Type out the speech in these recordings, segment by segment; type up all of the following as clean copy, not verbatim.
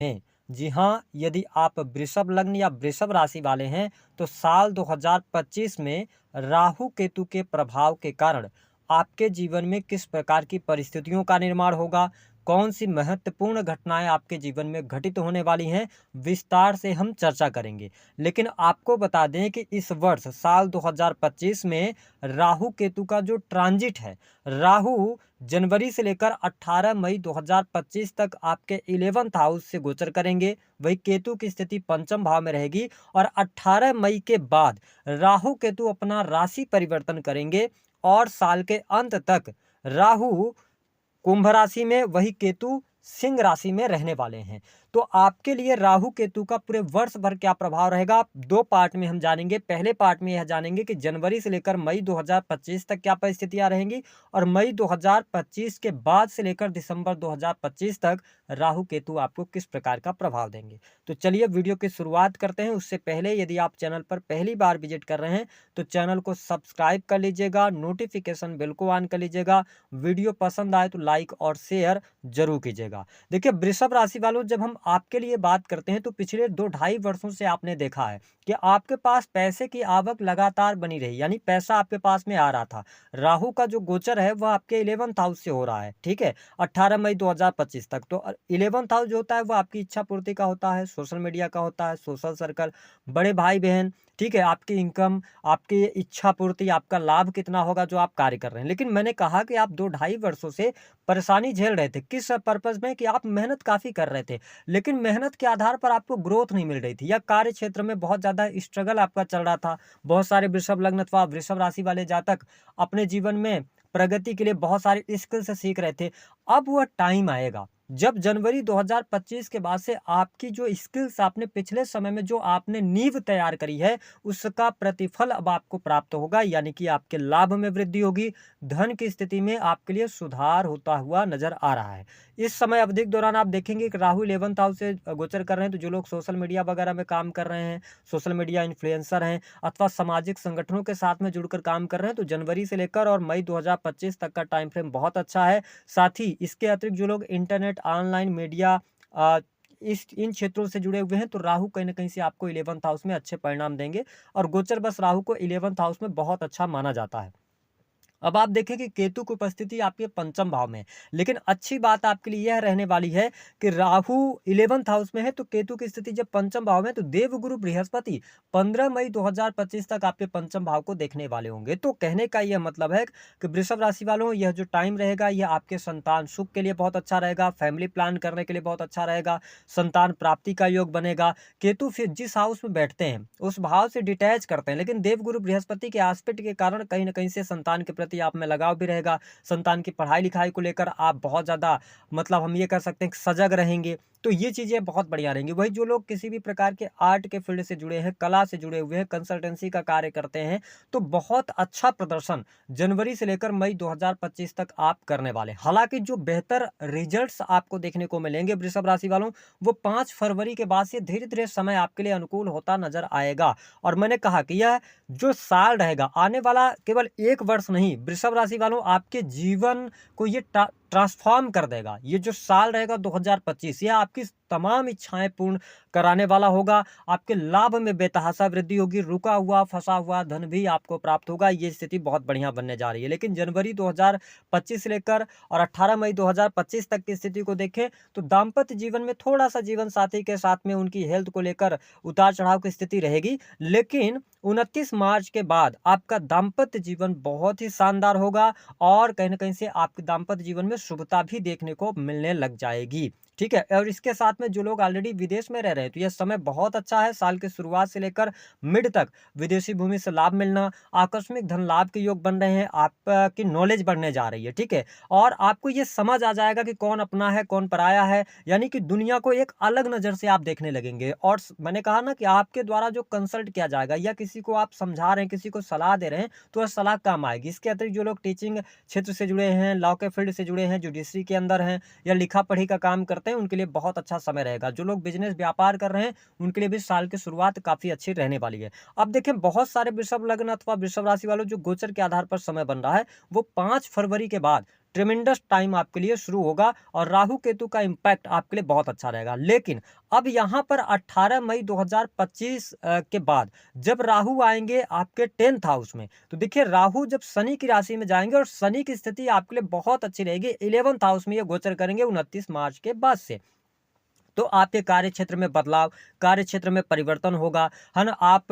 हैं। जी हाँ, यदि आप वृषभ लग्न या वृषभ राशि वाले हैं, तो साल 2025 में राहु केतु के प्रभाव के कारण आपके जीवन में किस प्रकार की परिस्थितियों का निर्माण होगा, कौन सी महत्वपूर्ण घटनाएं आपके जीवन में घटित होने वाली हैं, विस्तार से हम चर्चा करेंगे। लेकिन आपको बता दें कि इस वर्ष साल 2025 में राहु केतु का जो ट्रांजिट है, राहु जनवरी से लेकर 18 मई 2025 तक आपके 11th हाउस से गोचर करेंगे। वही केतु की स्थिति पंचम भाव में रहेगी और 18 मई के बाद राहु केतु अपना राशि परिवर्तन करेंगे और साल के अंत तक राहु कुंभ राशि में, वही केतु सिंह राशि में रहने वाले हैं। तो आपके लिए राहु केतु का पूरे वर्ष भर क्या प्रभाव रहेगा, दो पार्ट में हम जानेंगे। पहले पार्ट में यह जानेंगे कि जनवरी से लेकर मई 2025 तक क्या परिस्थितियां रहेंगी और मई 2025 के बाद से लेकर दिसंबर 2025 तक राहु केतु आपको किस प्रकार का प्रभाव देंगे। तो चलिए वीडियो की शुरुआत करते हैं। उससे पहले यदि आप चैनल पर पहली बार विजिट कर रहे हैं तो चैनल को सब्सक्राइब कर लीजिएगा, नोटिफिकेशन बेल को ऑन कर लीजिएगा। वीडियो पसंद आए तो लाइक और शेयर जरूर कीजिएगा। देखिए वृषभ राशि वालों, जब हम आपके लिए बात करते हैं तो पिछले 2-2.5 वर्षों से आपने देखा है कि आपके पास पैसे की आवक लगातार बनी रही, यानी पैसा आपके पास में आ रहा था। राहु का जो गोचर है वह आपके 11th हाउस से हो रहा है, ठीक है, 18 मई 2025 तक। तो 11th हाउस जो होता है वो आपकी इच्छा पूर्ति का होता है, सोशल मीडिया का होता है, सोशल सर्कल, बड़े भाई बहन, ठीक है, आपकी इनकम, आपकी इच्छा पूर्ति, आपका लाभ कितना होगा जो आप कार्य कर रहे हैं। लेकिन मैंने कहा कि आप 2-2.5 वर्षों से परेशानी झेल रहे थे, किस पर्पज में, कि आप मेहनत काफी कर रहे थे लेकिन मेहनत के आधार पर आपको ग्रोथ नहीं मिल रही थी, या कार्य क्षेत्र में बहुत ज्यादा स्ट्रगल आपका चल रहा था। बहुत सारे वृषभ लग्न अथवा वृषभ राशि वाले जातक अपने जीवन में प्रगति के लिए बहुत सारे स्किल्स सीख रहे थे। अब वह टाइम आएगा जब जनवरी 2025 के बाद से आपकी जो स्किल्स, आपने पिछले समय में जो आपने नींव तैयार करी है, उसका प्रतिफल अब आपको प्राप्त होगा, यानी कि आपके लाभ में वृद्धि होगी। धन की स्थिति में आपके लिए सुधार होता हुआ नजर आ रहा है। इस समय अवधि के दौरान आप देखेंगे कि राहु 11th हाउस से गोचर कर रहे हैं, तो जो लोग सोशल मीडिया वगैरह में काम कर रहे हैं, सोशल मीडिया इन्फ्लुएंसर हैं अथवा सामाजिक संगठनों के साथ में जुड़कर काम कर रहे हैं, तो जनवरी से लेकर और मई 2025 तक का टाइम फ्रेम बहुत अच्छा है। साथ ही इसके अतिरिक्त जो लोग इंटरनेट, ऑनलाइन मीडिया, इस इन क्षेत्रों से जुड़े हुए हैं, तो राहु कहीं ना कहीं से आपको 11th हाउस में अच्छे परिणाम देंगे और गोचर बस राहु को 11th हाउस में बहुत अच्छा माना जाता है। अब आप देखें कि केतु की उपस्थिति आपके पंचम भाव में है, लेकिन अच्छी बात आपके लिए यह रहने वाली है कि राहु 11th हाउस में है तो केतु की स्थिति जब पंचम भाव में है, तो देवगुरु बृहस्पति 15 मई 2025 तक आपके पंचम भाव को देखने वाले होंगे। तो कहने का यह मतलब है कि वृषभ राशि वालों, यह जो टाइम रहेगा यह आपके संतान सुख के लिए बहुत अच्छा रहेगा, फैमिली प्लान करने के लिए बहुत अच्छा रहेगा, संतान प्राप्ति का योग बनेगा। केतु फिर जिस हाउस में बैठते हैं उस भाव से डिटैच करते हैं, लेकिन देवगुरु बृहस्पति के एस्पेक्ट के कारण कहीं ना कहीं से संतान के प्रति आप में लगाव भी रहेगा। संतान की पढ़ाई लिखाई को लेकर आप बहुत ज्यादा, मतलब हम ये कह सकते हैं कि सजग रहेंगे। तो ये चीजें बहुत बढ़िया रहेंगी। वही जो लोग किसी भी प्रकार के आर्ट के फील्ड से जुड़े हैं, कला से जुड़े हुए हैं, कंसल्टेंसी का कार्य करते हैं, तो बहुत अच्छा प्रदर्शन जनवरी से लेकर मई 2025 तक आप करने वाले। हालांकि जो बेहतर रिजल्ट्स आपको देखने को मिलेंगे वृषभ राशि वालों, वो 5 फरवरी के बाद से धीरे धीरे समय आपके लिए अनुकूल होता नजर आएगा। और मैंने कहा कि यह जो साल रहेगा, आने वाला केवल 1 वर्ष नहीं, वृषभ राशि वालों आपके जीवन को ये ट्रांसफॉर्म कर देगा। ये जो साल रहेगा 2025, यह आपकी तमाम इच्छाएं पूर्ण कराने वाला होगा। आपके लाभ में बेतहाशा वृद्धि होगी, रुका हुआ फंसा हुआ धन भी आपको प्राप्त होगा। ये स्थिति बहुत बढ़िया बनने जा रही है। लेकिन जनवरी 2025 से लेकर और 18 मई 2025 तक की स्थिति को देखें तो दाम्पत्य जीवन में थोड़ा सा जीवन साथी के साथ में उनकी हेल्थ को लेकर उतार चढ़ाव की स्थिति रहेगी। लेकिन 29 मार्च के बाद आपका दाम्पत्य जीवन बहुत ही शानदार होगा और कहीं ना कहीं से आपके दाम्पत्य जीवन में शुभता भी देखने को मिलने लग जाएगी। ठीक है, और इसके साथ में जो लोग ऑलरेडी विदेश में रह रहे हैं, तो यह समय बहुत अच्छा है। साल की शुरुआत से लेकर मिड तक विदेशी भूमि से लाभ मिलना, आकस्मिक धन लाभ के योग बन रहे हैं, आपकी नॉलेज बढ़ने जा रही है। ठीक है, और आपको ये समझ आ जाएगा कि कौन अपना है कौन पराया है, यानी कि दुनिया को एक अलग नजर से आप देखने लगेंगे। और मैंने कहा ना कि आपके द्वारा जो कंसल्ट किया जाएगा या किसी को आप समझा रहे हैं, किसी को सलाह दे रहे हैं, तो वह सलाह काम आएगी। इसके अतिरिक्त जो लोग टीचिंग क्षेत्र से जुड़े हैं, लॉ के फील्ड से जुड़े हैं, जुडिशरी के अंदर हैं या लिखा पढ़ी का काम करते हैं, उनके लिए बहुत अच्छा समय रहेगा। जो लोग बिजनेस व्यापार कर रहे हैं उनके लिए भी साल की शुरुआत काफी अच्छी रहने वाली है। अब देखें, बहुत सारे वृषभ लग्न अथवा वृषभ राशि वालों जो गोचर के आधार पर समय बन रहा है वो 5 फरवरी के बाद ट्रेमेंडस टाइम आपके लिए शुरू होगा और राहु केतु का इम्पैक्ट आपके लिए बहुत अच्छा रहेगा। लेकिन अब यहाँ पर 18 मई 2025 के बाद जब राहु आएंगे आपके 10th हाउस में, तो देखिए राहु जब शनि की राशि में जाएंगे और शनि की स्थिति आपके लिए बहुत अच्छी रहेगी, 11th हाउस में ये गोचर करेंगे 29 मार्च के बाद से। तो आपके कार्य क्षेत्र में बदलाव, कार्य क्षेत्र में परिवर्तन होगा, है ना। आप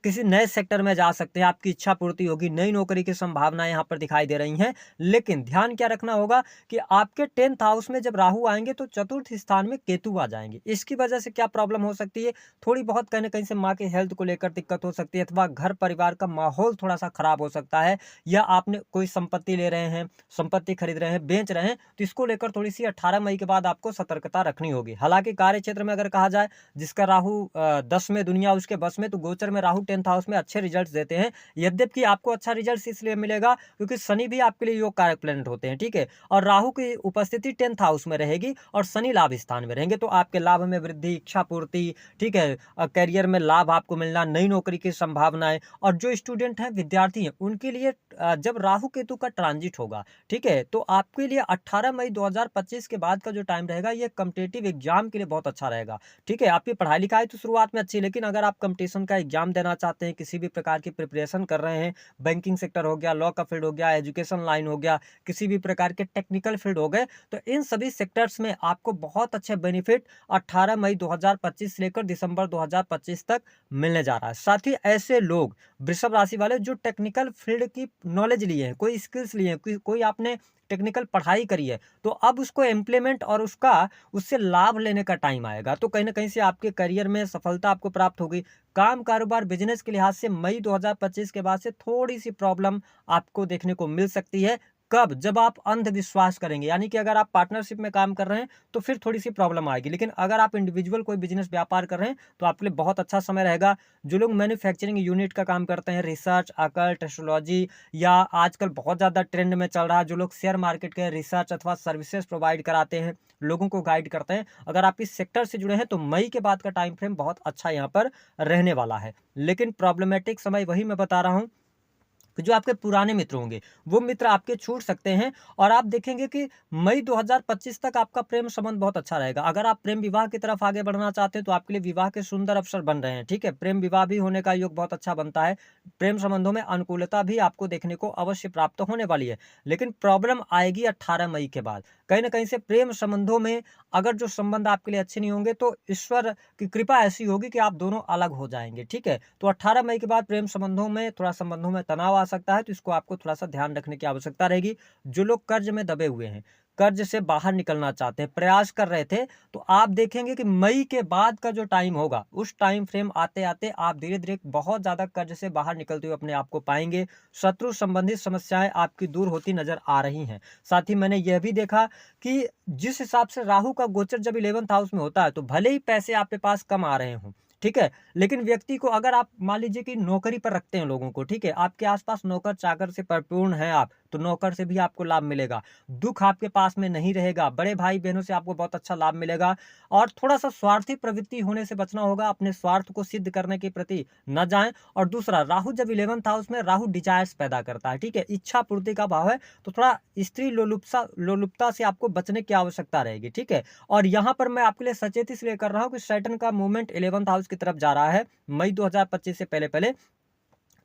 किसी नए सेक्टर में जा सकते हैं, आपकी इच्छा पूर्ति होगी, नई नौकरी की संभावनाएं यहाँ पर दिखाई दे रही हैं। लेकिन ध्यान क्या रखना होगा कि आपके 10th हाउस में जब राहु आएंगे तो चतुर्थ स्थान में केतु आ जाएंगे। इसकी वजह से क्या प्रॉब्लम हो सकती है, थोड़ी बहुत कहीं ना कहीं से माँ के हेल्थ को लेकर दिक्कत हो सकती है, अथवा घर परिवार का माहौल थोड़ा सा खराब हो सकता है, या आपने कोई संपत्ति ले रहे हैं, संपत्ति खरीद रहे हैं, बेच रहे हैं, तो इसको लेकर थोड़ी सी 18 मई के बाद आपको सतर्कता रखनी होगी। हालांकि कार्य क्षेत्र में अगर कहा जाए, जिसका राहु 10 में दुनिया उसके बस में, तो गोचर में राहु 10th हाउस में अच्छे रिजल्ट्स देते हैं। यद्यपि आपको अच्छा रिजल्ट इसलिए मिलेगा क्योंकि शनि भी आपके लिए योग कारक प्लैनेट होते हैं, ठीक है, और राहु की उपस्थिति 10th हाउस में रहेगी और शनि लाभ स्थान में रहेंगे, तो आपके लाभ में वृद्धि, इच्छा पूर्ति, ठीक है, करियर में लाभ आपको मिलना, नई नौकरी की संभावनाएं। और जो स्टूडेंट हैं, विद्यार्थी हैं, उनके लिए जब राहु केतु का ट्रांजिट होगा, ठीक है, तो आपके लिए 18 मई 2025 के बाद का जो टाइम रहेगा ये कॉम्पिटिटिव एग्जाम के लिए बहुत अच्छा रहेगा, ठीक है। आपकी पढ़ाई लिखाई तो शुरुआत में अच्छी, लेकिन अगर आप कंपटीशन का एग्जाम देना चाहते हैं, किसी भी प्रकार की प्रिपरेशन कर रहे हैं, बैंकिंग सेक्टर हो गया, लॉ का फील्ड हो गया, एजुकेशन लाइन हो गया, किसी भी प्रकार के टेक्निकल फील्ड हो गए, तो इन सभी सेक्टर्स में आपको बहुत अच्छे बेनिफिट 18 मई 2025 से लेकर दिसंबर 2025 तक मिलने जा रहा है। साथ ही ऐसे लोग वृषभ राशि वाले जो टेक्निकल फील्ड की नॉलेज लिए हैं, कोई स्किल्स लिए हैं, कोई आपने टेक्निकल पढ़ाई करी है, तो अब उसको इम्प्लीमेंट और उससे लाभ लेने का टाइम आएगा। तो कहीं ना कहीं से आपके करियर में सफलता आपको प्राप्त होगी। काम कारोबार बिजनेस के लिहाज से मई 2025 के बाद से थोड़ी सी प्रॉब्लम आपको देखने को मिल सकती है। कब? जब आप अंधविश्वास करेंगे, यानी कि अगर आप पार्टनरशिप में काम कर रहे हैं तो फिर थोड़ी सी प्रॉब्लम आएगी, लेकिन अगर आप इंडिविजुअल कोई बिजनेस व्यापार कर रहे हैं तो आपके लिए बहुत अच्छा समय रहेगा। जो लोग मैन्युफैक्चरिंग यूनिट का काम करते हैं, रिसर्च, अकल्ट, एस्ट्रोलॉजी, या आजकल बहुत ज़्यादा ट्रेंड में चल रहा है जो लोग शेयर मार्केट के रिसर्च अथवा सर्विसेज प्रोवाइड कराते हैं, लोगों को गाइड करते हैं, अगर आप इस सेक्टर से जुड़े हैं तो मई के बाद का टाइम फ्रेम बहुत अच्छा यहाँ पर रहने वाला है। लेकिन प्रॉब्लमेटिक समय वही मैं बता रहा हूँ कि जो आपके पुराने मित्र होंगे वो मित्र आपके छूट सकते हैं, और आप देखेंगे कि मई 2025 तक आपका प्रेम संबंध बहुत अच्छा रहेगा। अगर आप प्रेम विवाह की तरफ आगे बढ़ना चाहते हैं तो आपके लिए विवाह के सुंदर अवसर बन रहे हैं, ठीक है, प्रेम विवाह भी होने का योग बहुत अच्छा बनता है। प्रेम संबंधों में अनुकूलता भी आपको देखने को अवश्य प्राप्त होने वाली है। लेकिन प्रॉब्लम आएगी 18 मई के बाद। कहीं ना कहीं से प्रेम संबंधों में अगर जो संबंध आपके लिए अच्छे नहीं होंगे तो ईश्वर की कृपा ऐसी होगी कि आप दोनों अलग हो जाएंगे, ठीक है। तो 18 मई के बाद प्रेम संबंधों में संबंधों में तनाव आ सकता है, तो इसको आपको थोड़ा सा ध्यान रखने की आवश्यकता रहेगी। जो लोग कर्ज में दबे हुए हैं, कर्ज से बाहर निकलना चाहते हैं, प्रयास कर रहे थे, तो आप देखेंगे कि मई के बाद का जो टाइम होगा उस टाइम फ्रेम आते आते आप धीरे धीरे बहुत ज्यादा कर्ज से बाहर निकलते हुए अपने आप को पाएंगे। शत्रु संबंधित समस्याएं आपकी दूर होती नजर आ रही हैं। साथ ही मैंने यह भी देखा कि जिस हिसाब से राहु का गोचर जब 11th हाउस में होता है तो भले ही पैसे आपके पास कम आ रहे हों, ठीक है, लेकिन व्यक्ति को अगर आप मान लीजिए कि नौकरी पर रखते हैं लोगों को, ठीक है, आपके आसपास नौकर चाकर से परिपूर्ण है आप, तो नौकर से भी आपको लाभ मिलेगा। दुख आपके पास में नहीं रहेगा, बड़े भाई बहनों से आपको बहुत अच्छा लाभ मिलेगा। और थोड़ा सा स्वार्थी प्रवृत्ति होने से बचना होगा, अपने स्वार्थ को सिद्ध करने के प्रति न जाएं। और दूसरा, राहु जब 11th हाउस में, राहु डिजायर्स पैदा करता है, ठीक है, इच्छा पूर्ति का भाव है, तो थोड़ा स्त्री लोलुपता से आपको बचने की आवश्यकता रहेगी, ठीक है। और यहाँ पर मैं आपके लिए सचेत इसलिए कर रहा हूँ कि सैटर्न का मूवमेंट 11th हाउस की तरफ जा रहा है मई 2025 से पहले पहले,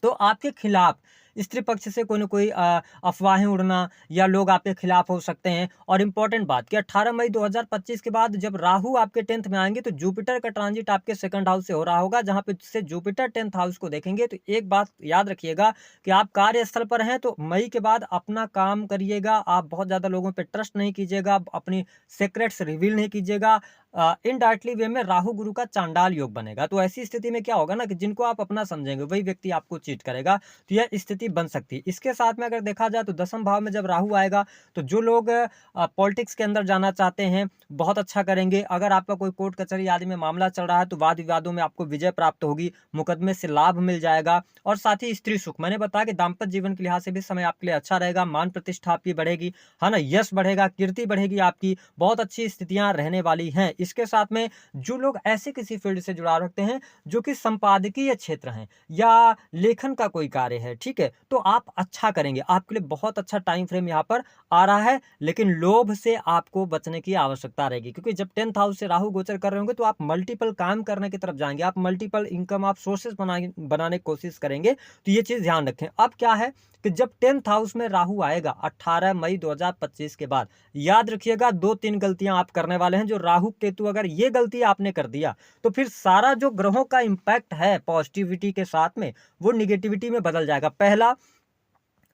तो आपके खिलाफ स्त्री पक्ष से कोई ना कोई अफवाहें उड़ना या लोग आपके खिलाफ हो सकते हैं। और इंपॉर्टेंट बात कि 18 मई 2025 के बाद जब राहु आपके 10th में आएंगे तो जुपिटर का ट्रांजिट आपके 2nd हाउस से हो रहा होगा, जहां पे से जुपिटर 10th हाउस को देखेंगे। तो एक बात याद रखिएगा कि आप कार्यस्थल पर हैं तो मई के बाद अपना काम करिएगा, आप बहुत ज्यादा लोगों पर ट्रस्ट नहीं कीजिएगा, अपनी सीक्रेट्स रिवील नहीं कीजिएगा। इनडायरेक्टली वे में राहु गुरु का चांडाल योग बनेगा, तो ऐसी स्थिति में क्या होगा ना कि जिनको आप अपना समझेंगे वही व्यक्ति आपको चीट करेगा, तो यह स्थिति बन सकती है। इसके साथ में अगर देखा जाए तो 10वें भाव में जब राहु आएगा तो जो लोग पॉलिटिक्स के अंदर जाना चाहते हैं बहुत अच्छा करेंगे। अगर आपका कोई कोर्ट कचहरी आदि में मामला चल रहा है तो वाद विवादों में आपको विजय प्राप्त होगी, मुकदमे से लाभ मिल जाएगा। और साथ ही स्त्री सुख, मैंने बताया कि दाम्पत्य जीवन के लिहाज से भी समय आपके लिए अच्छा रहेगा, मान प्रतिष्ठा आपकी बढ़ेगी, है ना, यश बढ़ेगा, कीर्ति बढ़ेगी, आपकी बहुत अच्छी स्थितियां रहने वाली हैं इसके साथ में जो लोग ऐसे किसी फील्ड से जुड़ाव रखते हैं जो कि संपादकीय क्षेत्र हैं या लेखन का कोई कार्य है, ठीक है, तो आप अच्छा करेंगे, आपके लिए बहुत अच्छा टाइम फ्रेम यहाँ पर आ रहा है। लेकिन लोभ से आपको बचने की आवश्यकता रहेगी, क्योंकि जब 10th हाउस से राहु गोचर कर रहे होंगे तो आप मल्टीपल काम करने की तरफ जाएंगे, आप मल्टीपल इनकम आप सोर्सेस बनाने की कोशिश करेंगे। तो ये चीज ध्यान रखें। अब क्या है कि जब 10th हाउस में राहु आएगा 18 मई 2025 के बाद, याद रखिएगा 2-3 गलतियां आप करने वाले हैं। जो राहु केतु, अगर ये गलती आपने कर दिया तो फिर सारा जो ग्रहों का इंपैक्ट है पॉजिटिविटी के साथ में वो निगेटिविटी में बदल जाएगा। पहला,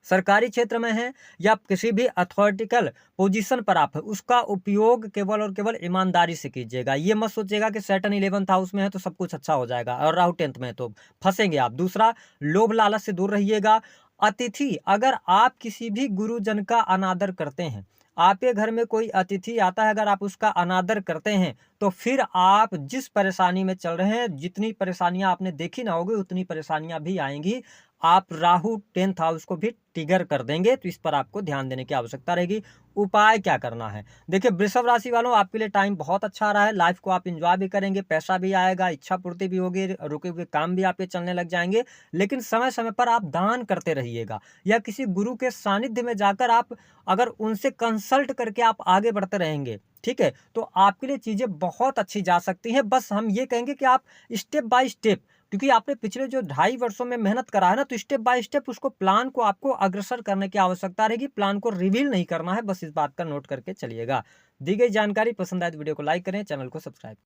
सरकारी क्षेत्र में है या किसी भी अथॉरिटिकल पोजीशन पर आप है, उसका उपयोग केवल और केवल ईमानदारी से कीजिएगा। ये मत सोचिएगा कि सैटर्न 11th हाउस में है तो सब कुछ अच्छा हो जाएगा और राहु 10th में है तो फंसेंगे आप। दूसरा, लोभ लालच से दूर रहिएगा। अतिथि, अगर आप किसी भी गुरुजन का अनादर करते हैं, आपके घर में कोई अतिथि आता है, अगर आप उसका अनादर करते हैं तो फिर आप जिस परेशानी में चल रहे हैं, जितनी परेशानियां आपने देखी ना होगी उतनी परेशानियां भी आएंगी। आप राहु 10th हाउस को भी ट्रिगर कर देंगे, तो इस पर आपको ध्यान देने की आवश्यकता रहेगी। उपाय क्या करना है? देखिए, वृषभ राशि वालों, आपके लिए टाइम बहुत अच्छा आ रहा है। लाइफ को आप एंजॉय भी करेंगे, पैसा भी आएगा, इच्छा पूर्ति भी होगी, रुके हुए काम भी आपके चलने लग जाएंगे। लेकिन समय समय पर आप दान करते रहिएगा या किसी गुरु के सानिध्य में जाकर आप अगर उनसे कंसल्ट करके आप आगे बढ़ते रहेंगे, ठीक है, तो आपके लिए चीजें बहुत अच्छी जा सकती हैं। बस हम ये कहेंगे कि आप स्टेप बाय स्टेप, क्योंकि आपने पिछले जो 2.5 वर्षों में मेहनत करा है ना, तो स्टेप बाय स्टेप उसको प्लान को आपको अग्रसर करने की आवश्यकता रहेगी। प्लान को रिवील नहीं करना है, बस इस बात का नोट करके चलिएगा। दी गई जानकारी पसंद आए तो वीडियो को लाइक करें, चैनल को सब्सक्राइब